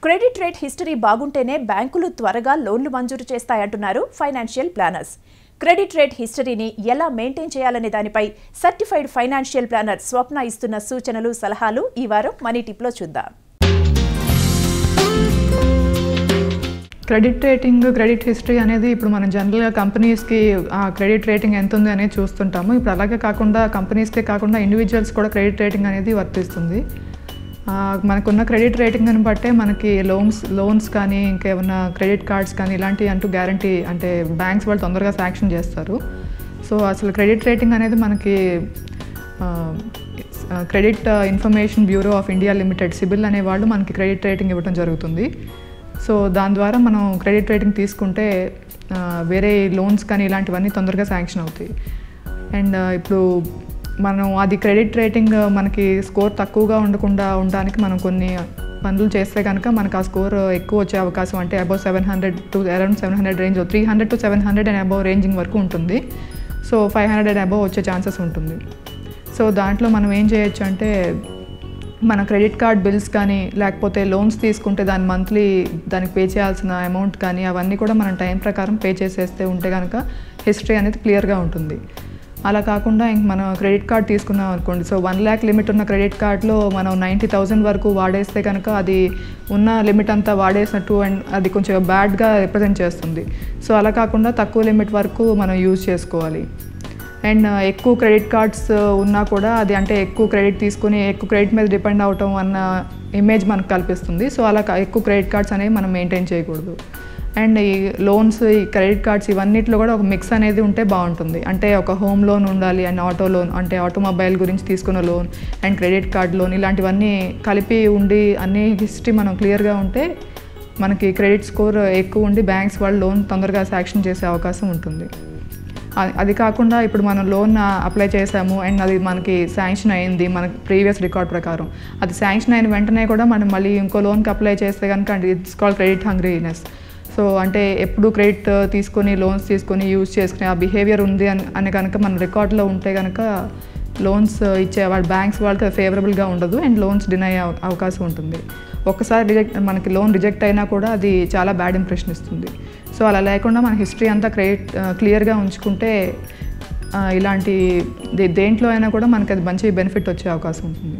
Credit rate history బాగుంటేనే బ్యాంకులు త్వరగా లోన్లు మంజూరు చేస్తాయంటున్నారు ఫైనాన్షియల్ ప్లానర్స్. క్రెడిట్ రేట్ హిస్టరీని ఎలా మెయింటైన్ చేయాలనే దానిపై సర్టిఫైడ్ ఫైనాన్షియల్ ప్లానర్ స్వప్న ఇస్తున్న సూచనలు, సలహాలు ఈ వారం మనీ టిప్లో చూద్దాం. క్రెడిట్ హిస్టరీ అనేది ఇప్పుడు మనం జనరల్గా కంపెనీస్కి క్రెడిట్ రేటింగ్ ఎంత ఉంది అనేది చూస్తుంటాము. ఇప్పుడు అలాగే కాకుండా కంపెనీస్కే కాకుండా ఇండివిజువల్స్ కూడా క్రెడిట్ రేటింగ్ అనేది వర్తిస్తుంది. మనకున్న క్రెడిట్ రేటింగ్ని బట్టే మనకి లోన్స్ కానీ ఇంకేమన్నా క్రెడిట్ కార్డ్స్ కానీ ఇలాంటివి అంటూ గ్యారంటీ అంటే బ్యాంక్స్ వాళ్ళు తొందరగా శాంక్షన్ చేస్తారు. సో అసలు క్రెడిట్ రేటింగ్ అనేది మనకి credit information bureau of India limited CIBIL అనే వాళ్ళు మనకి క్రెడిట్ రేటింగ్ ఇవ్వడం జరుగుతుంది. సో దాని ద్వారా మనం క్రెడిట్ రేటింగ్ తీసుకుంటే వేరే లోన్స్ కానీ ఇలాంటివన్నీ తొందరగా శాంక్షన్ అవుతాయి. అండ్ ఇప్పుడు మనం అది క్రెడిట్ రేటింగ్ మనకి స్కోర్ తక్కువగా ఉండడానికి మనం కొన్ని పనులు చేస్తే కనుక మనకు ఆ స్కోర్ ఎక్కువ వచ్చే అవకాశం, అంటే above 700 to around 700 range, 300 to 700 and above ranging వరకు ఉంటుంది. సో 500 అండ్ అబౌవ్ వచ్చే ఛాన్సెస్ ఉంటుంది. సో దాంట్లో మనం ఏం చేయొచ్చు అంటే మన క్రెడిట్ కార్డ్ బిల్స్ కానీ లేకపోతే లోన్స్ తీసుకుంటే దానికి పే చేయాల్సిన అమౌంట్ కానీ అవన్నీ కూడా మనం టైం ప్రకారం పే చేసేస్తే ఉంటే కనుక హిస్టరీ అనేది క్లియర్గా ఉంటుంది. అలా కాకుండా ఇంక మనం క్రెడిట్ కార్డ్ తీసుకున్నాం అనుకోండి, సో 1 lakh లిమిట్ ఉన్న క్రెడిట్ కార్డ్లో మనం 90,000 వరకు వాడేస్తే కనుక అది ఉన్న లిమిట్ అంతా వాడేసినట్టు అండ్ అది కొంచెం బ్యాడ్గా రిప్రజెంట్ చేస్తుంది. సో అలా కాకుండా తక్కువ లిమిట్ వరకు మనం యూజ్ చేసుకోవాలి. అండ్ ఎక్కువ క్రెడిట్ కార్డ్స్ ఉన్నా కూడా అది అంటే ఎక్కువ క్రెడిట్ తీసుకుని ఎక్కువ క్రెడిట్ మీద డిపెండ్ అవటం అన్న ఇమేజ్ మనకు కల్పిస్తుంది. సో అలా ఎక్కువ క్రెడిట్ కార్డ్స్ అనేవి మనం మెయింటైన్ చేయకూడదు. అండ్ ఈ లోన్స్, ఈ క్రెడిట్ కార్డ్స్ ఇవన్నిట్లో కూడా ఒక మిక్స్ అనేది ఉంటే బాగుంటుంది. అంటే ఒక హోమ్ లోన్ ఉండాలి అండ్ ఆటో లోన్, అంటే ఆటోమొబైల్ గురించి తీసుకున్న loan and credit card loan ఇలాంటివన్నీ కలిపి ఉండి అన్ని హిస్టరీ మనం క్లియర్గా ఉంటే మనకి క్రెడిట్ స్కోర్ ఎక్కువ ఉండి బ్యాంక్స్ వాళ్ళు లోన్ తొందరగా శాంక్షన్ చేసే అవకాశం ఉంటుంది. అది కాకుండా ఇప్పుడు మనం లోన్ అప్లై చేసాము అండ్ అది మనకి శాంక్షన్ అయింది మన ప్రీవియస్ రికార్డ్ ప్రకారం, అది శాంక్షన్ అయిన వెంటనే కూడా మనం మళ్ళీ ఇంకో లోన్కి అప్లై చేస్తే కనుక ఇట్స్ కాల్డ్ క్రెడిట్ హంగ్రీనెస్. సో అంటే ఎప్పుడు క్రెడిట్ తీసుకొని లోన్స్ తీసుకొని యూజ్ చేసుకునే ఆ బిహేవియర్ ఉంది అని కనుక మన రికార్డులో ఉంటే కనుక లోన్స్ ఇచ్చే వాళ్ళ బ్యాంక్స్ వాళ్ళకి ఫేవరబుల్గా ఉండదు అండ్ లోన్స్ డినై అవకాశం ఉంటుంది. ఒక్కసారి మనకి లోన్ రిజెక్ట్ అయినా కూడా అది చాలా బ్యాడ్ ఇంప్రెషన్ ఇస్తుంది. సో అలా లేకుండా మన హిస్టరీ అంతా క్లియర్గా ఉంచుకుంటే ఇలాంటి దేంట్లో అయినా కూడా మనకి అది మంచి బెనిఫిట్ వచ్చే అవకాశం ఉంటుంది.